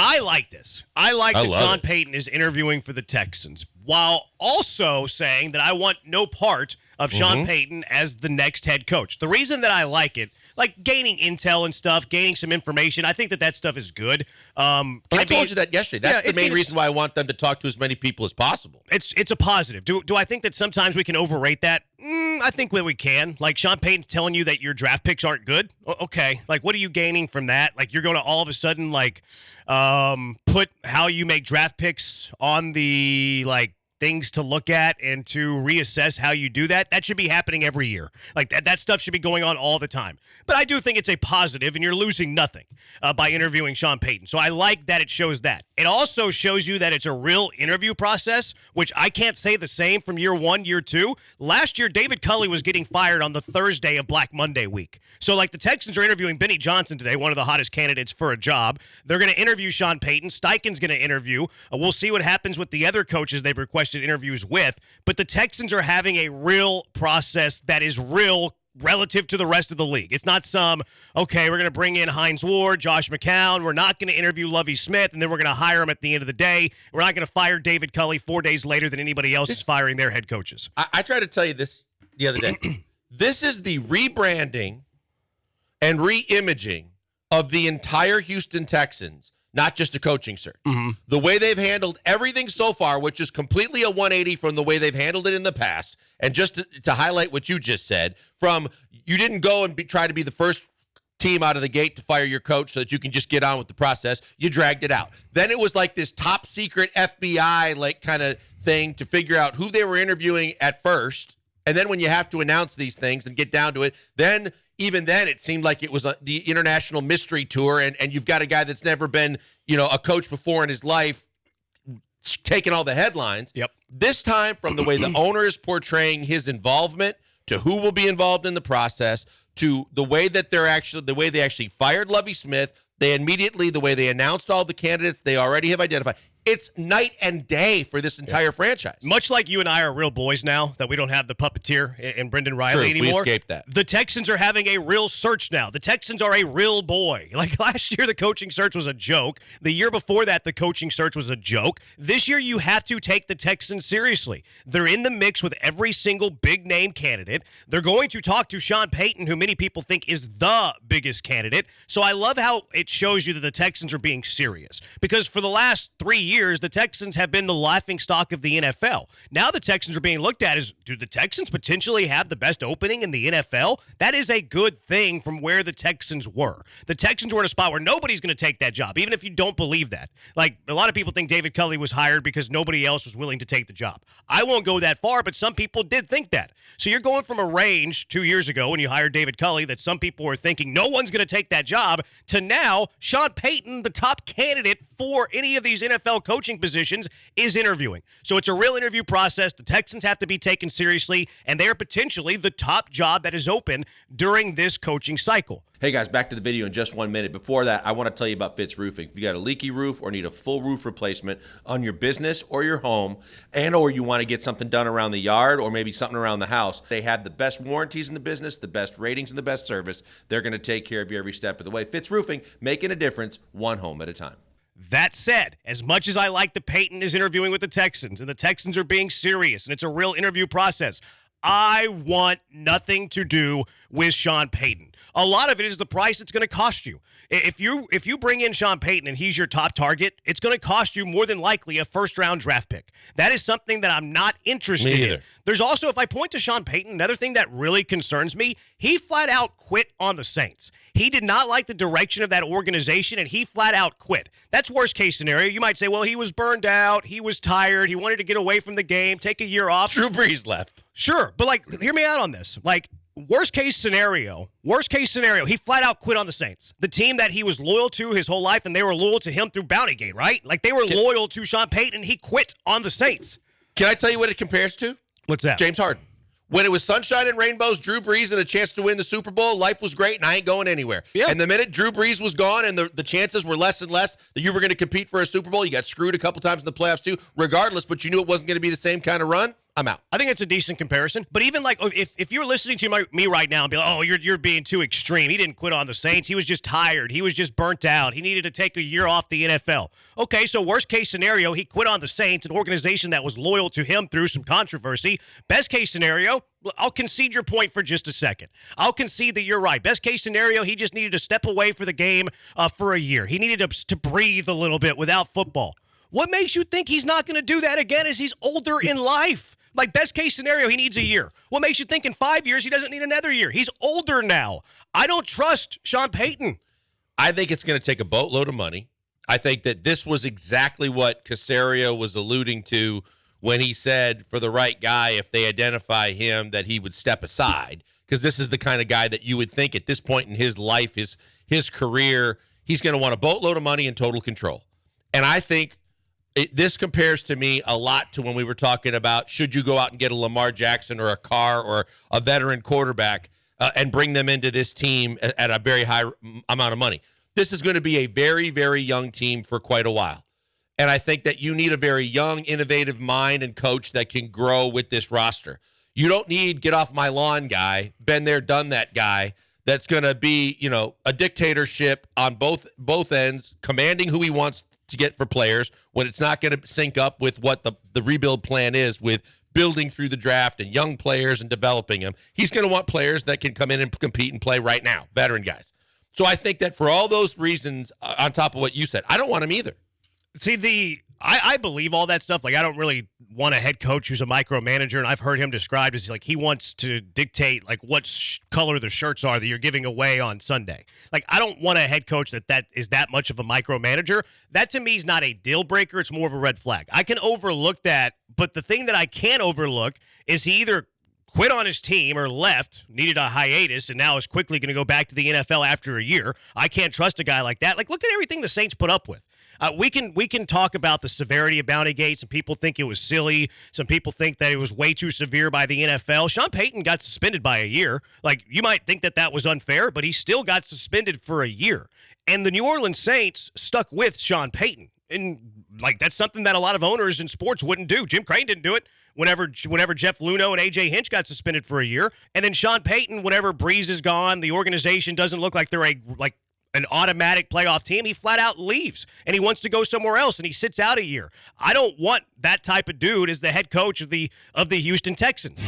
I like this. I like that Sean it. Payton is interviewing for the Texans while also saying that I want no part of Sean Payton as the next head coach. The reason that I like it, like gaining intel and stuff, gaining some information, I think that stuff is good. I told you that yesterday. That's the main reason why I want them to talk to as many people as possible. It's a positive. Do I think that sometimes we can overrate that? I think that we can. Like Sean Payton's telling you that your draft picks aren't good. Okay. Like what are you gaining from that? Like you're going to all of a sudden like put how you make draft picks on the like things to look at and to reassess how you do that. That should be happening every year. Like that stuff should be going on all the time. But I do think it's a positive, and you're losing nothing by interviewing Sean Payton. So I like that it shows that. It also shows you that it's a real interview process, which I can't say the same from year one, year two. Last year, David Culley was getting fired on the Thursday of Black Monday week. So like the Texans are interviewing Benny Johnson today, one of the hottest candidates for a job. They're going to interview Sean Payton. Steichen's going to interview. We'll see what happens with the other coaches they've requested interviews with, but the Texans are having a real process that is real relative to the rest of the league. It's not we're going to bring in Hines Ward, Josh McCown, we're not going to interview Lovie Smith, and then we're going to hire him at the end of the day. We're not going to fire David Culley 4 days later than anybody else is firing their head coaches. I tried to tell you this the other day. This is the rebranding and re-imaging of the entire Houston Texans, not just a coaching search. The way they've handled everything so far, which is completely a 180 from the way they've handled it in the past. And just to highlight what you just said, from you didn't go and try to be the first team out of the gate to fire your coach so that you can just get on with the process. You dragged it out. Then it was like this top secret FBI like kind of thing to figure out who they were interviewing at first. And then when you have to announce these things and get down to it, then even then, it seemed like it was the international mystery tour, and you've got a guy that's never been, a coach before in his life, taking all the headlines. Yep. This time, from the way the owner is portraying his involvement, to who will be involved in the process, to the way that they actually fired Lovie Smith, the way they announced all the candidates they already have identified. It's night and day for this entire franchise. Much like you and I are real boys now, that we don't have the puppeteer and Brendan Riley anymore. We escaped that. The Texans are having a real search now. The Texans are a real boy. Like last year, the coaching search was a joke. The year before that, the coaching search was a joke. This year, you have to take the Texans seriously. They're in the mix with every single big-name candidate. They're going to talk to Sean Payton, who many people think is the biggest candidate. So I love how it shows you that the Texans are being serious. Because for the last 3 years, the Texans have been the laughingstock of the NFL. Now the Texans are being looked at as, do the Texans potentially have the best opening in the NFL? That is a good thing from where the Texans were. The Texans were in a spot where nobody's going to take that job, even if you don't believe that. Like, a lot of people think David Culley was hired because nobody else was willing to take the job. I won't go that far, but some people did think that. So you're going from a range 2 years ago when you hired David Culley that some people were thinking no one's going to take that job, to now Sean Payton, the top candidate for any of these NFL coaching positions, is interviewing. So it's a real interview process. The Texans have to be taken seriously, and they are potentially the top job that is open during this coaching cycle. Hey guys, back to the video in just 1 minute. Before that, I want to tell you about Fitz Roofing. If you got a leaky roof or need a full roof replacement on your business or your home, or you want to get something done around the yard or maybe something around the house, they have the best warranties in the business, the best ratings, and the best service. They're going to take care of you every step of the way. Fitz Roofing, making a difference one home at a time. That said, as much as I like that Payton is interviewing with the Texans and the Texans are being serious and it's a real interview process, I want nothing to do with Sean Payton. A lot of it is the price it's going to cost you. If you bring in Sean Payton and he's your top target, it's going to cost you more than likely a first-round draft pick. That is something that I'm not interested in. There's also, if I point to Sean Payton, another thing that really concerns me, he flat out quit on the Saints. He did not like the direction of that organization, and he flat out quit. That's worst case scenario. You might say, well, he was burned out, he was tired, he wanted to get away from the game, take a year off. Drew Brees left. Sure, but hear me out on this. Worst case scenario, he flat out quit on the Saints, the team that he was loyal to his whole life, and they were loyal to him through Bountygate, right? Like, they were loyal to Sean Payton, he quit on the Saints. Can I tell you what it compares to? What's that? James Harden. When it was sunshine and rainbows, Drew Brees and a chance to win the Super Bowl, life was great, and I ain't going anywhere. Yeah. And the minute Drew Brees was gone and the chances were less and less that you were going to compete for a Super Bowl, you got screwed a couple times in the playoffs too, regardless, but you knew it wasn't going to be the same kind of run, I'm out. I think it's a decent comparison. But even like if you're listening to me right now and be like, oh, you're being too extreme. He didn't quit on the Saints. He was just tired. He was just burnt out. He needed to take a year off the NFL. Okay, so worst case scenario, he quit on the Saints, an organization that was loyal to him through some controversy. Best case scenario, I'll concede your point for just a second. I'll concede that you're right. Best case scenario, he just needed to step away for the game for a year. He needed to breathe a little bit without football. What makes you think he's not going to do that again as he's older in life? Like, best case scenario, he needs a year. What makes you think in 5 years he doesn't need another year? He's older now. I don't trust Sean Payton. I think it's going to take a boatload of money. I think that this was exactly what Caserio was alluding to when he said for the right guy, if they identify him, that he would step aside. Because this is the kind of guy that you would think at this point in his life, his career, he's going to want a boatload of money and total control. And I think this compares to me a lot to when we were talking about should you go out and get a Lamar Jackson or a Carr or a veteran quarterback and bring them into this team at a very high amount of money. This is going to be a very, very young team for quite a while. And I think that you need a very young, innovative mind and coach that can grow with this roster. You don't need get off my lawn guy, been there, done that guy that's going to be, a dictatorship on both ends, commanding who he wants to get for players when it's not going to sync up with what the rebuild plan is with building through the draft and young players and developing them. He's going to want players that can come in and compete and play right now, veteran guys. So I think that for all those reasons, on top of what you said, I don't want him either. See, I believe all that stuff. Like, I don't really want a head coach who's a micromanager, and I've heard him described as like he wants to dictate like what color the shirts are that you're giving away on Sunday. Like, I don't want a head coach that is that much of a micromanager. That to me is not a deal breaker. It's more of a red flag. I can overlook that, but the thing that I can't overlook is he either quit on his team or left, needed a hiatus, and now is quickly going to go back to the NFL after a year. I can't trust a guy like that. Like, look at everything the Saints put up with. We can talk about the severity of Bounty Gate. Some people think it was silly. Some people think that it was way too severe by the NFL. Sean Payton got suspended by a year. Like, you might think that was unfair, but he still got suspended for a year. And the New Orleans Saints stuck with Sean Payton. And, like, that's something that a lot of owners in sports wouldn't do. Jim Crane didn't do it whenever Jeff Luhnow and A.J. Hinch got suspended for a year. And then Sean Payton, whenever Breeze is gone, the organization doesn't look like they're an automatic playoff team, he flat out leaves and he wants to go somewhere else and he sits out a year. I don't want that type of dude as the head coach of the Houston Texans.